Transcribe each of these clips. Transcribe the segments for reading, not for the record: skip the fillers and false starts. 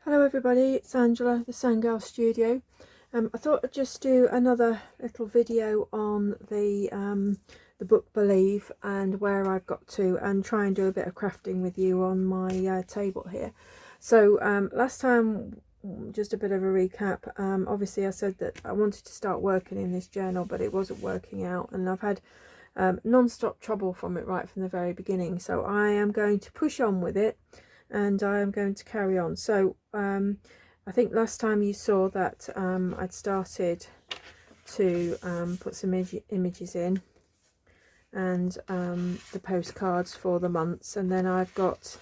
Hello everybody, it's Angela, the Sangirl Studio. I thought I'd just do another little video on the book Believe and where I've got to, and try and do a bit of crafting with you on my table here. So last time, just a bit of a recap, obviously I said that I wanted to start working in this journal, but it wasn't working out, and I've had non-stop trouble from it right from the very beginning. So I am going to push on with it, and I am going to carry on. So I think last time you saw that I'd started to put some images in, and the postcards for the months, and then I've got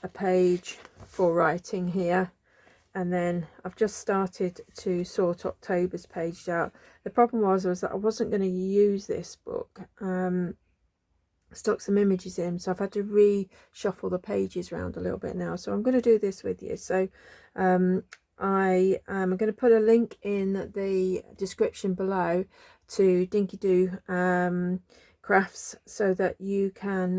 a page for writing here, and then I've just started to sort October's page out. The problem was that I wasn't going to use this book. Stuck some images in, so I've had to reshuffle the pages around a little bit now. So I'm going to do this with you. So I am going to put a link in the description below to DinkyDooCrafts, so that you can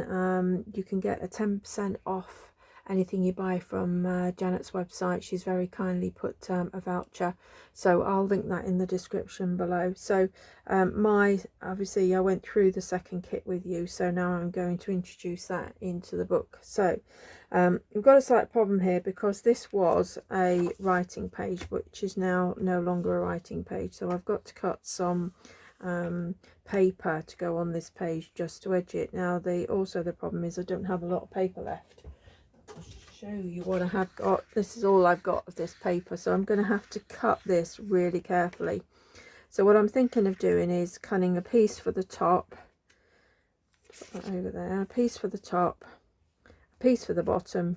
get a 10% off anything you buy from Janet's website. She's very kindly put a voucher, so I'll link that in the description below. So obviously I went through the second kit with you, so now I'm going to introduce that into the book. So we've got a slight problem here, because this was a writing page which is now no longer a writing page, so I've got to cut some paper to go on this page just to edge it. Now also the problem is I don't have a lot of paper left. I'll show you what I have got. This is all I've got of this paper, so I'm going to have to cut this really carefully. So what I'm thinking of doing is cutting a piece for the top, put that over there, a piece for the top, a piece for the bottom,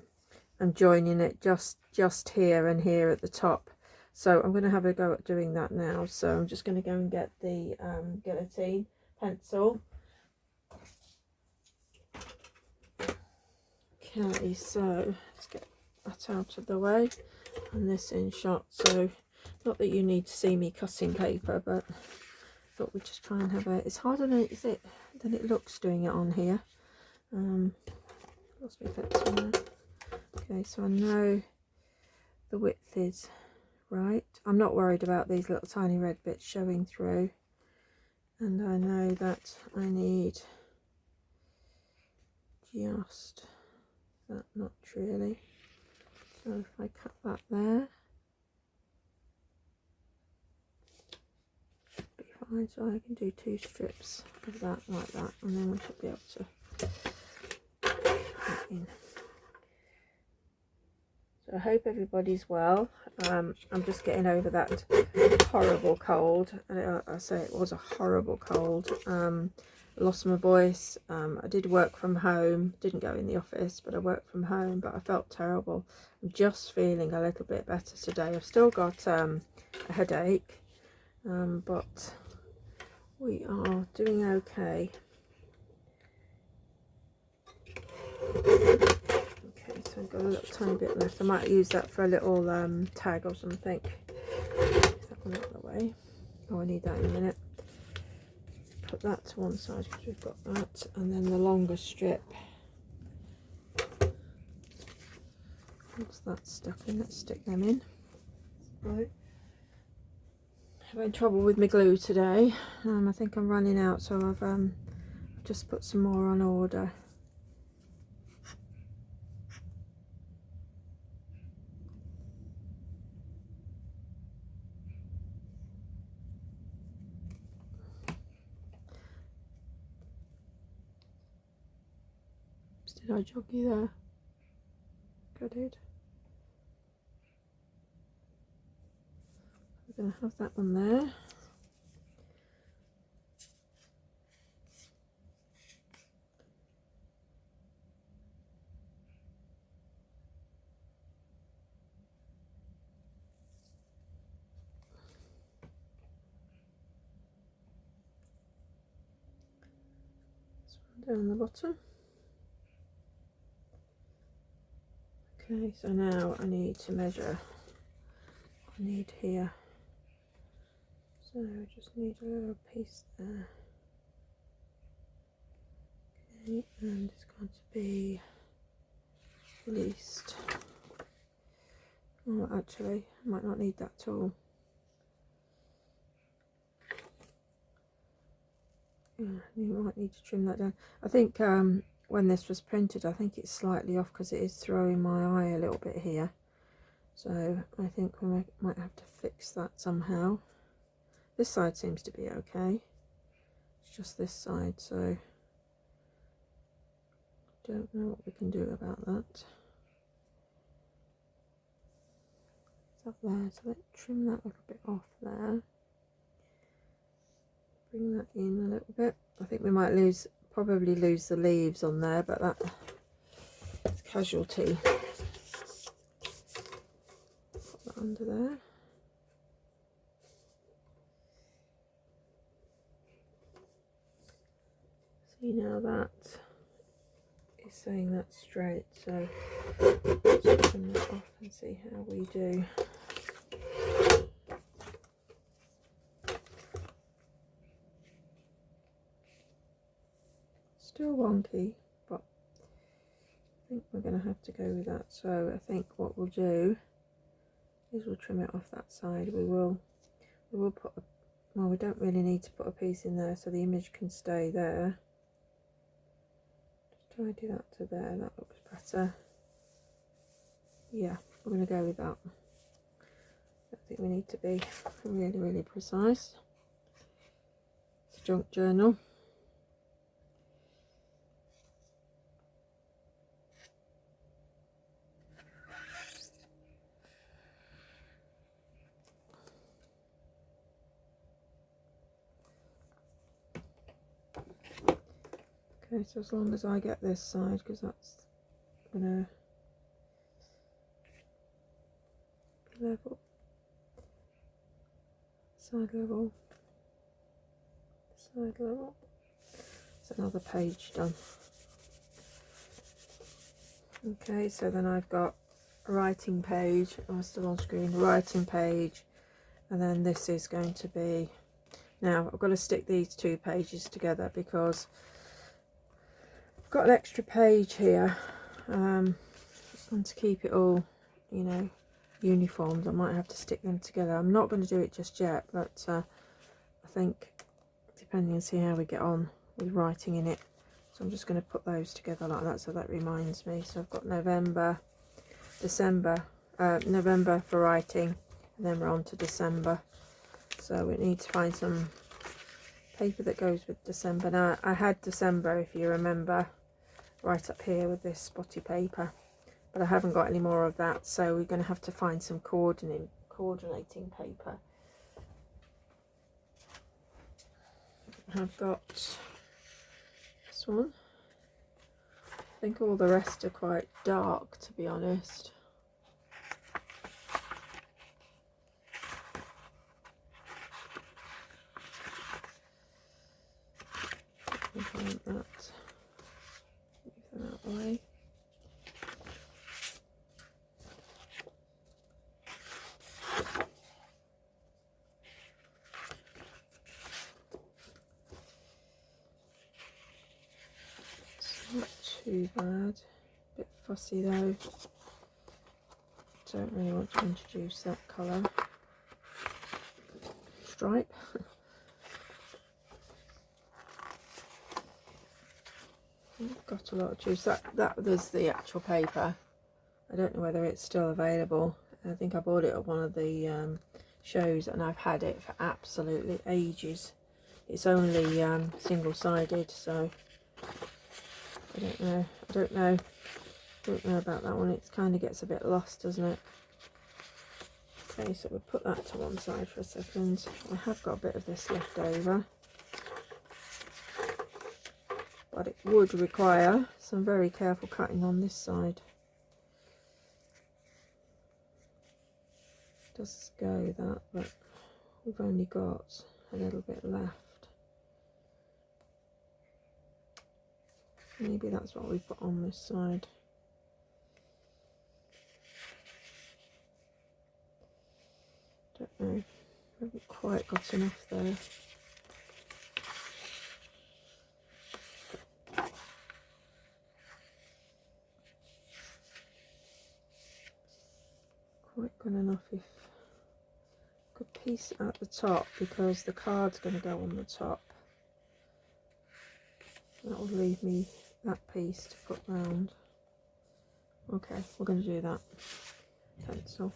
and joining it just here and here at the top. So I'm going to have a go at doing that now. So I'm just going to go and get the guillotine pencil. Okay, so let's get that out of the way, and this in shot. So not that you need to see me cutting paper, but I thought we'd just try and have a, it's harder than it looks doing it on here. Lost my pencil now. Okay, so I know the width is right. I'm not worried about these little tiny red bits showing through, and I know that I need just that much really. So if I cut that there, should be fine. So I can do 2 strips of that like that, and then we should be able to put that in. So I hope everybody's well. I'm just getting over that horrible cold, and I say it was a horrible cold. I lost my voice. I did work from home, didn't go in the office, but I worked from home, but I felt terrible. I'm just feeling a little bit better today. I've still got a headache, but we are doing okay. Okay, so I've got a little tiny bit left. I might use that for a little tag or something. Is that one out of the way? Oh, I need that in a minute. Put that to one side because we've got that, and then the longer strip, once that's stuck in, let's stick them in. Right. Having trouble with my glue today. I think I'm running out, so I've just put some more on order. Did I jog you there? I did. We're going to have that one there. This one down the bottom. Okay, so now I need to measure. I need here. So I just need a little piece there. Okay, and it's going to be at least Oh, actually, I might not need that tool. Yeah, you might need to trim that down. I think when this was printed, I think it's slightly off because it is throwing my eye a little bit here. So I think we might have to fix that somehow. This side seems to be okay. It's just this side, so don't know what we can do about that. It's up there, so let's trim that a little bit off there. Bring that in a little bit. I think we might probably lose the leaves on there, but that's casualty. Put that under there. See, now that is saying that's straight, so let's trim that off and see how we do. Still wonky, but I think we're going to have to go with that. So I think what we'll do is we'll trim it off that side. We will put a, well, we don't really need to put a piece in there, so the image can stay there. Just tidy that to there. That looks better. Yeah, we're going to go with that. I think we need to be really precise. It's a junk journal. Okay, so as long as I get this side, because that's gonna level, side level, side level. It's another page done. Okay, so then I've got a writing page. I'm still on screen. A writing page, and then this is going to be. Now I've got to stick these two pages together because I've got an extra page here, and to keep it all, you know, uniformed, I might have to stick them together. I'm not going to do it just yet, but I think depending on see how we get on with writing in it, so I'm just going to put those together like that, so that reminds me. So I've got November, December, November for writing, and then we're on to December. So we need to find some paper that goes with December. Now I had December, if you remember, right up here with this spotty paper, but I haven't got any more of that, so we're going to have to find some coordinating paper. I've got this one. I think all the rest are quite dark, to be honest. Find that. Move them out of the way. It's not too bad. A bit fussy though. Don't really want to introduce that colour. Stripe. Got a lot of juice. That was the actual paper. I don't know whether it's still available. I think I bought it at one of the shows, and I've had it for absolutely ages. It's only single-sided, so I don't know about that one. It kind of gets a bit lost, doesn't it? Okay, so we'll put that to one side for a second. I have got a bit of this left over, but it would require some very careful cutting on this side. It does go that, but we've only got a little bit left. Maybe that's what we put on this side. Don't know. Haven't quite got enough there. quite good enough if I could piece at the top, because the card's going to go on the top. That will leave me that piece to put round. Okay, we're going to do that. Pencil.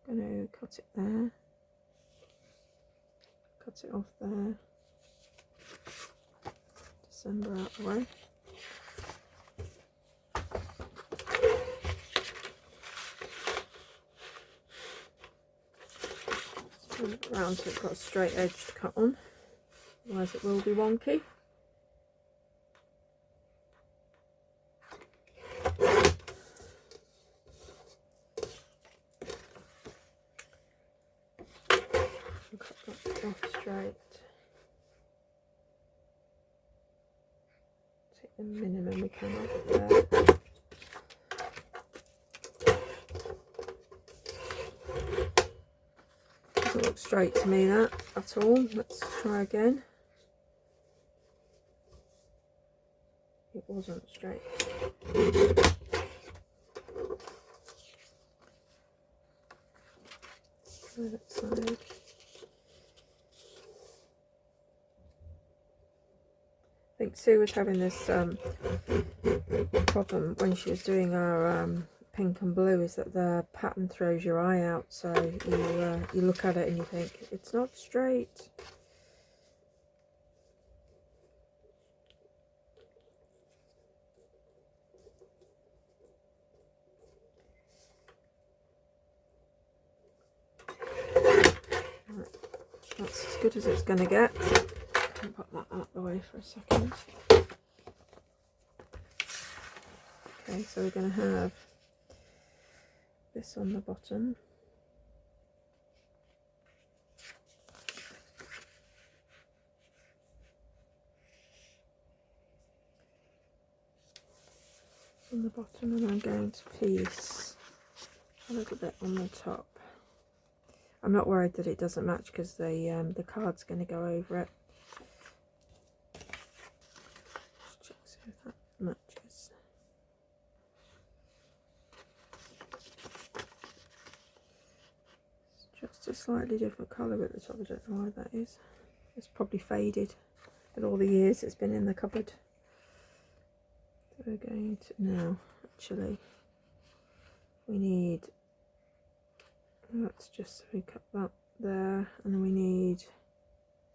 I'm going to cut it there. Cut it off there. December out the way. Turn it around so it's got a straight edge to cut on, otherwise it will be wonky. Cut that off straight. Take the minimum we can off there. Doesn't look straight to me, that at all. Let's try again. It wasn't straight. Try that side. I think Sue was having this problem when she was doing her pink and blue, is that the pattern throws your eye out, so you look at it and you think it's not straight. Right, that's as good as it's going to get. I'll put that out of the way for a second. Okay, so we're going to have this on the bottom. On the bottom, and I'm going to piece a little bit on the top. I'm not worried that it doesn't match because the card's going to go over it. Just check see if that matches. It's just a slightly different colour at the top. I don't know why that is. It's probably faded with all the years it's been in the cupboard. So we're going to now, actually, we need, let's just cut that there, and we need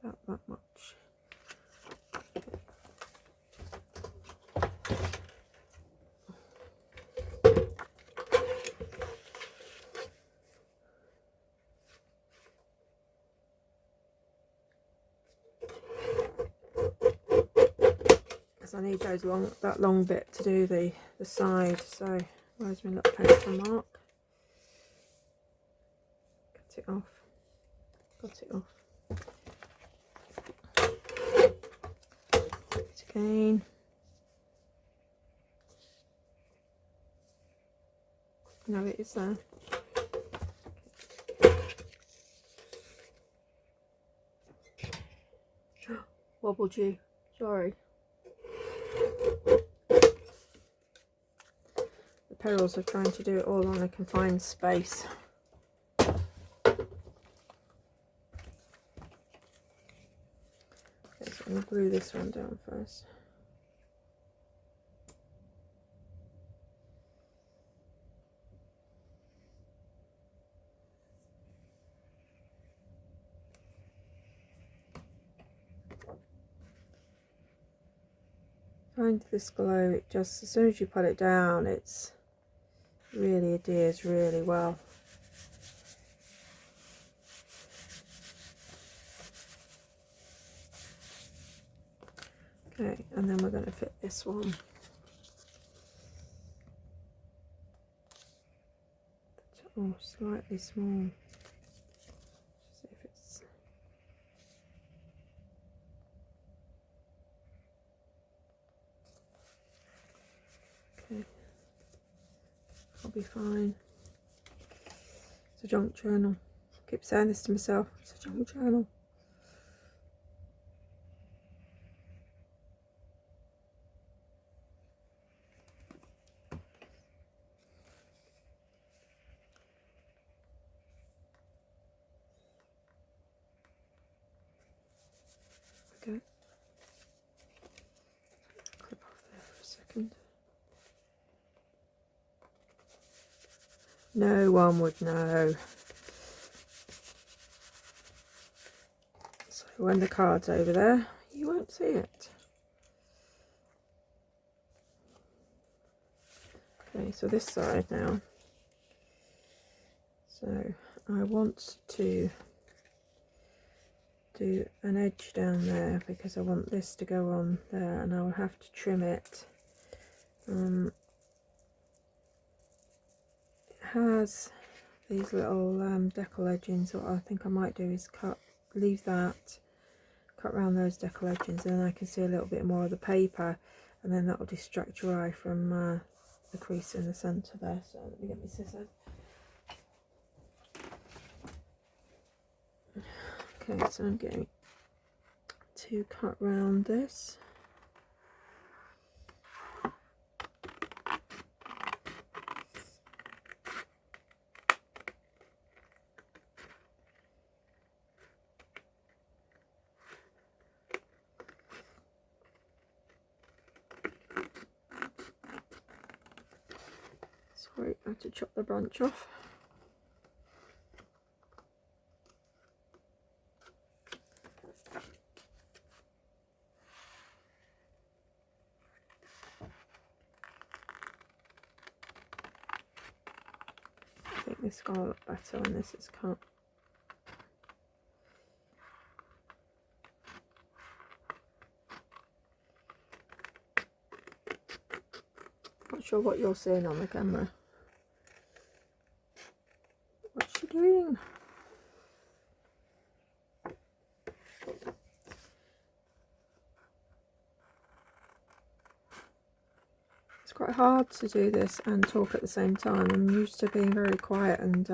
that much. I need those that long bit to do the side, so where's my little pencil mark? Cut it off. Got it off. Do it again. No, it is there. Wobbled you. Sorry. The perils of trying to do it all on a confined space. Okay, so I'm going to glue this one down first. Find this glue, it just, as soon as you put it down, it's really adheres really well. Okay, and then we're going to fit this one. Oh, slightly small. See if it's. Okay, I'll be fine. It's a junk journal. I keep saying this to myself. It's a junk journal. No one would know. So when the card's over there, you won't see it. Okay, so this side now. So I want to do an edge down there because I want this to go on there, and I'll have to trim it. It has these little decal edgings. What I think I might do is leave that, cut around those decal edgings, and then I can see a little bit more of the paper, and then that will distract your eye from the crease in the centre there. So let me get my scissors. Okay, so I'm going to cut round this. Sorry, I have to chop the branch off. I think this is going to look better when this is cut. Not sure what you're seeing on the camera. What's she doing? It's quite hard to do this and talk at the same time. I'm used to being very quiet and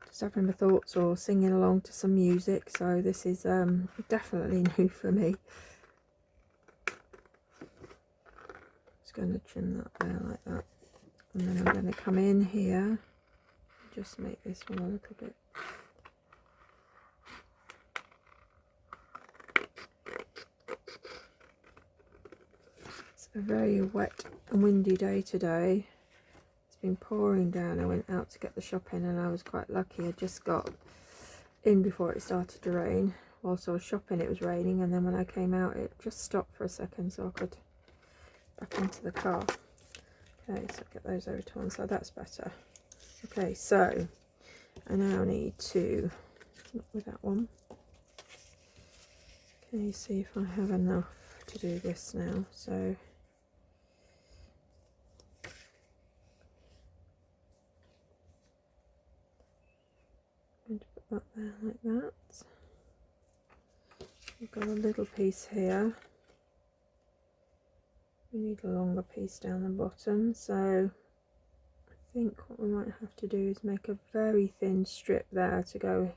just having my thoughts or singing along to some music, so this is definitely new for me. Just going to trim that there like that, and then I'm going to come in here and just make this one a little bit. It's a very wet and windy day today. It's been pouring down. I went out to get the shopping and I was quite lucky. I just got in before it started to rain. Whilst I was shopping it was raining, and then when I came out it just stopped for a second so I could back into the car. Okay, so get those over to one side, that's better. Okay, so I now need to, not with that one. Okay, see if I have enough to do this now. So I'm going to put that there like that. We've got a little piece here. We need a longer piece down the bottom, so I think what we might have to do is make a very thin strip there to go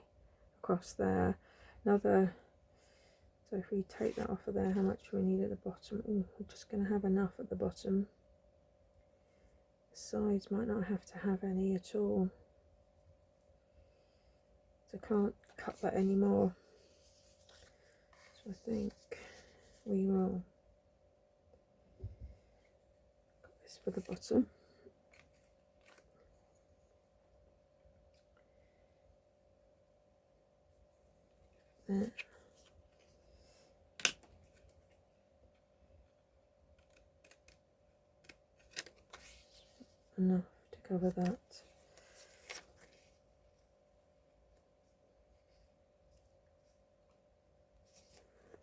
across there. Another, so if we take that off of there, how much do we need at the bottom? Ooh, we're just going to have enough at the bottom. The sides might not have to have any at all. So I can't cut that anymore. So I think we will cut this for the bottom. There. Enough to cover that.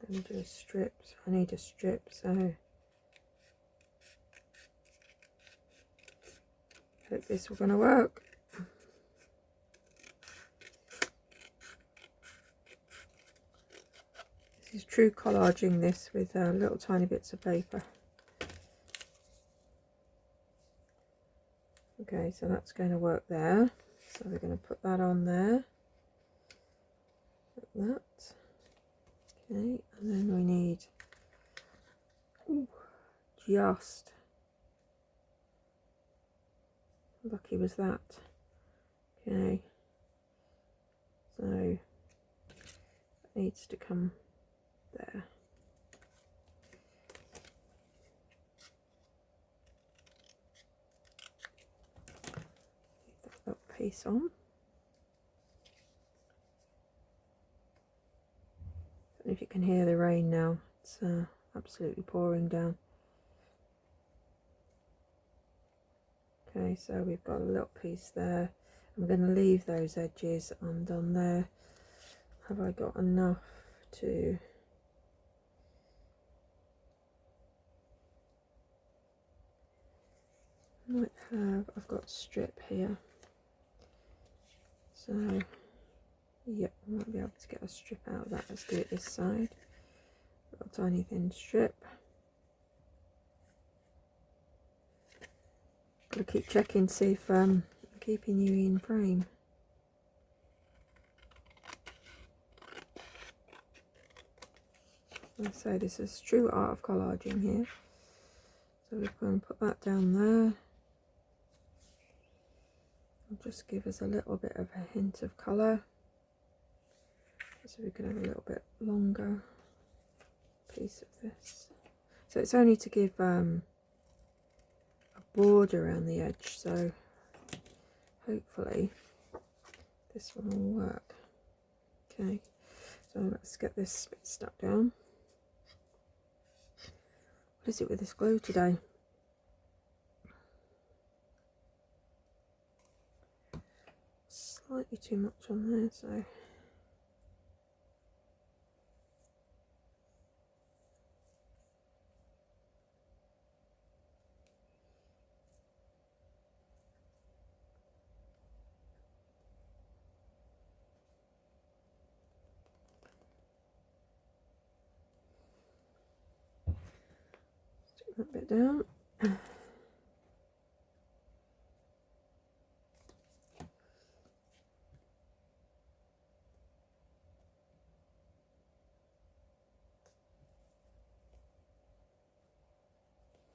And do a strip. I need a strip, so hope this will gonna work. This is true collaging this with little tiny bits of paper. Okay, so that's going to work there. So we're going to put that on there, like that. Okay, and then we need just, how lucky was that? Okay, so it needs to come there. piece on. I don't know if you can hear the rain now, it's absolutely pouring down. Okay, so we've got a little piece there. I'm going to leave those edges undone there. Have I got enough to... might have, I've got strip here. So, yep, I might be able to get a strip out of that. Let's do it this side. Got a tiny thin strip. Gotta keep checking to see if I'm keeping you in frame. So this is true art of collaging here. So we're going to put that down there. I'll just give us a little bit of a hint of colour. So we can have a little bit longer piece of this. So it's only to give a border around the edge, so hopefully this one will work. Okay, so let's get this bit stuck down. What is it with this glue today? Slightly too much on there, so stick that bit down.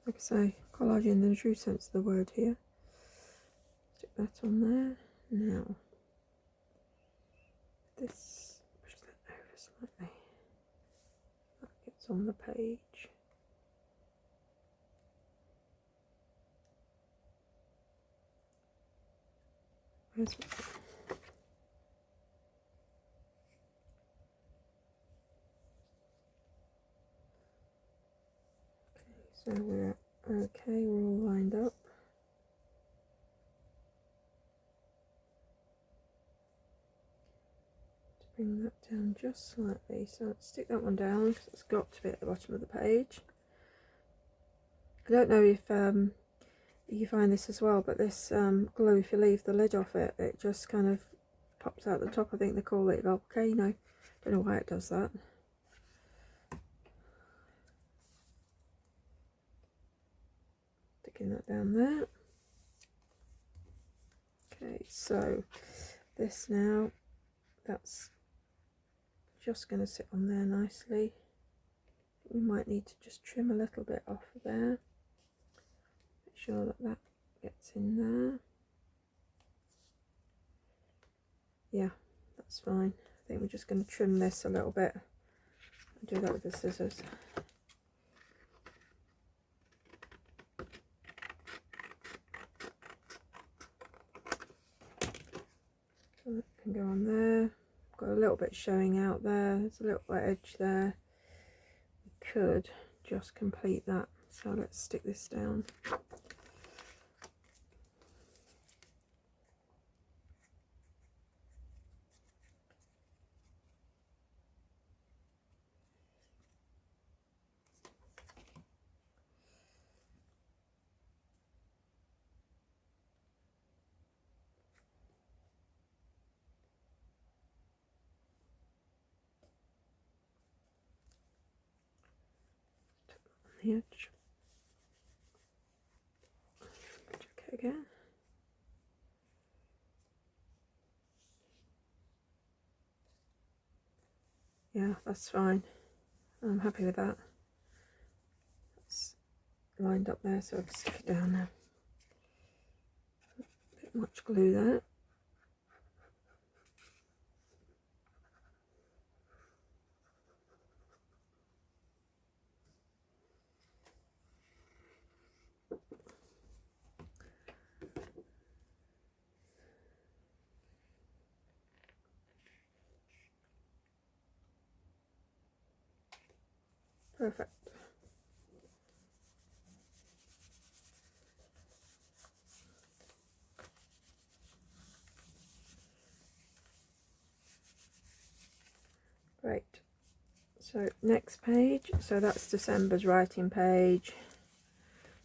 Like I say, collage in the true sense of the word here. Stick that on there. Now, this, push that over slightly. That gets on the page. Where's my... So we're okay, we're all lined up. To bring that down just slightly, so let's stick that one down because it's got to be at the bottom of the page. I don't know if you find this as well, but this glue, if you leave the lid off it, it just kind of pops out the top. I think they call it volcano. Don't know why it does that. Sticking that down there. Okay, so this now, that's just going to sit on there nicely. We might need to just trim a little bit off of there. Make sure that that gets in there. Yeah, that's fine. I think we're just going to trim this a little bit. I'll do that with the scissors. So that can go on there. Got a little bit showing out there. There's a little edge there. We could just complete that. So let's stick this down. The edge. Okay, again. Yeah, that's fine. I'm happy with that. It's lined up there, so I'll stick it down now. A bit much glue there. Perfect. Great. So next page, so that's December's writing page.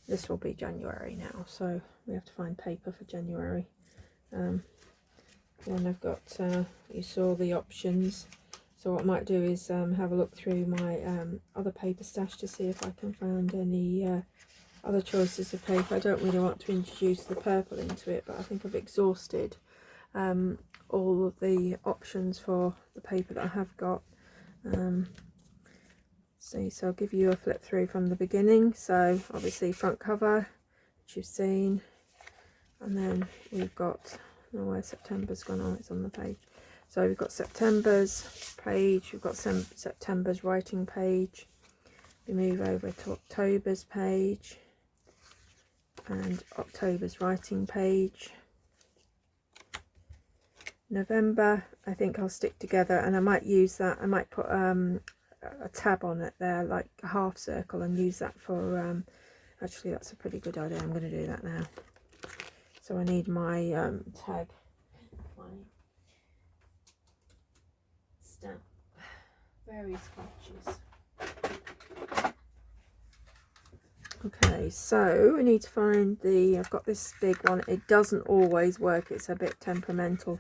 This will be January now, so we have to find paper for January. Then I've got, you saw the options, so what I might do is have a look through my other paper stash to see if I can find any other choices of paper. I don't really want to introduce the purple into it, but I think I've exhausted all of the options for the paper that I have got. So I'll give you a flip through from the beginning. So obviously front cover, which you've seen, and then we've got, I don't know where September's gone on, it's on the page. So we've got September's page, we've got September's writing page. We move over to October's page and October's writing page. November, I think I'll stick together, and I might use that, I might put a tab on it there, like a half circle, and use that for, actually that's a pretty good idea, I'm going to do that now. So I need my tag, my stamp, various patches. Okay, so we need to find the, I've got this big one, it doesn't always work, it's a bit temperamental.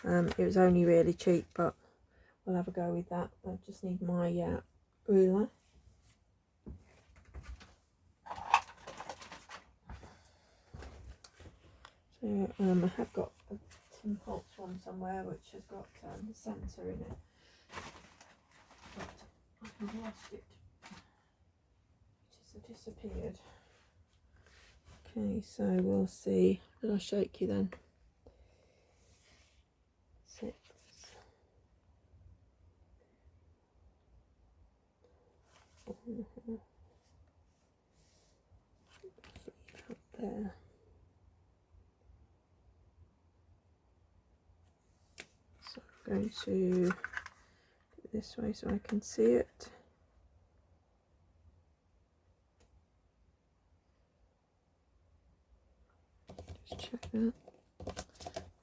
It was only really cheap, but we'll have a go with that. I just need my ruler. So I have got a Tim Holtz one somewhere which has got the centre in it, but I've lost it. It just disappeared. Okay, so we'll see. Did I shake you then? 6. There. So I'm going to do it this way so I can see it. Just check that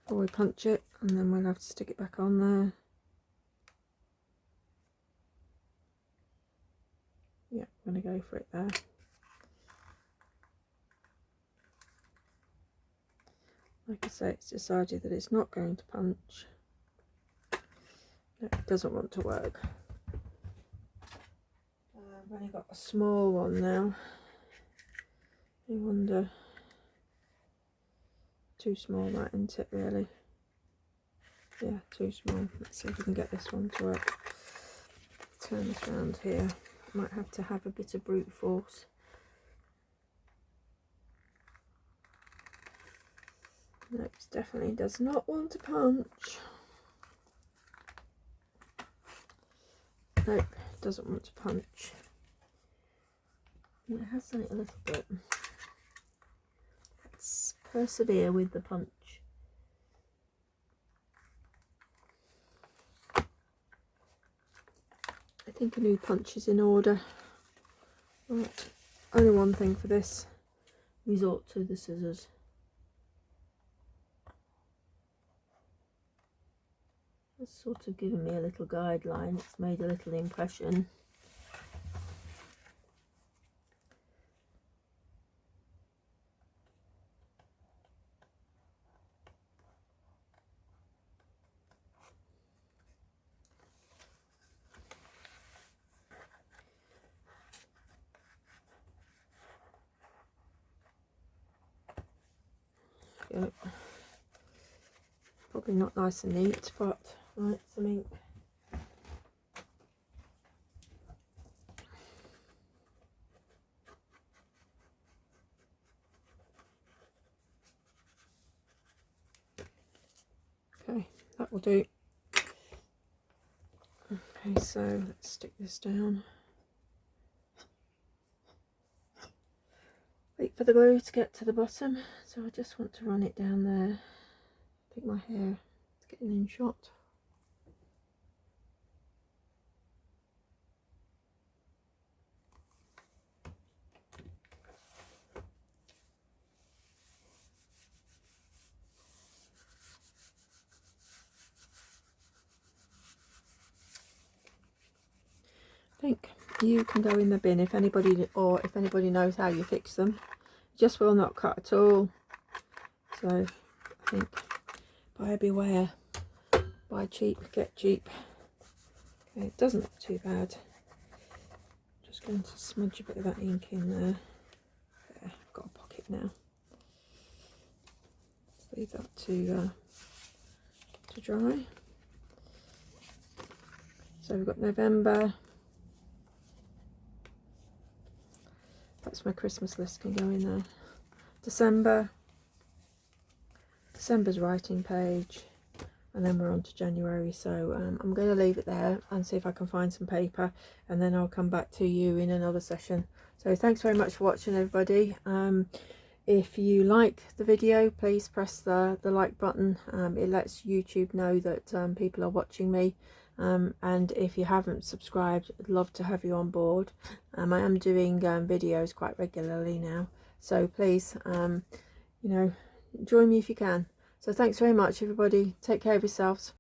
before we punch it, and then we'll have to stick it back on there. Yeah, I'm going to go for it there. Like I say, it's decided that it's not going to punch. No, it doesn't want to work. I've only got a small one now. I wonder, too small, that isn't it really? Yeah, too small. Let's see if we can get this one to work. Turn this around here. Might have to have a bit of brute force. No, it definitely does not want to punch. Nope, it doesn't want to punch. It has done it a little bit. Let's persevere with the punch. I think a new punch is in order. Right, only one thing for this. Resort to the scissors. It's sort of given me a little guideline. It's made a little impression. Yep. Probably not nice and neat, but right, some ink. Okay, that will do. Okay, so let's stick this down. Wait for the glue to get to the bottom, so I just want to run it down there. I think my hair is getting in shot. you can go in the bin if anybody knows how you fix them. It just will not cut at all. So I think buyer beware, buy cheap, get cheap. Okay, it doesn't look too bad. Just going to smudge a bit of that ink in there. There, I've got a pocket now. Let's leave that to dry. So we've got November. That's my Christmas list, can go in there. December's writing page, and then we're on to January. So I'm going to leave it there and see if I can find some paper, and then I'll come back to you in another session. So thanks very much for watching, everybody. If you like the video, please press the like button. It lets YouTube know that people are watching me. And if you haven't subscribed, I'd love to have you on board. I am doing videos quite regularly now, so please you know, join me if you can. So thanks very much, everybody. Take care of yourselves.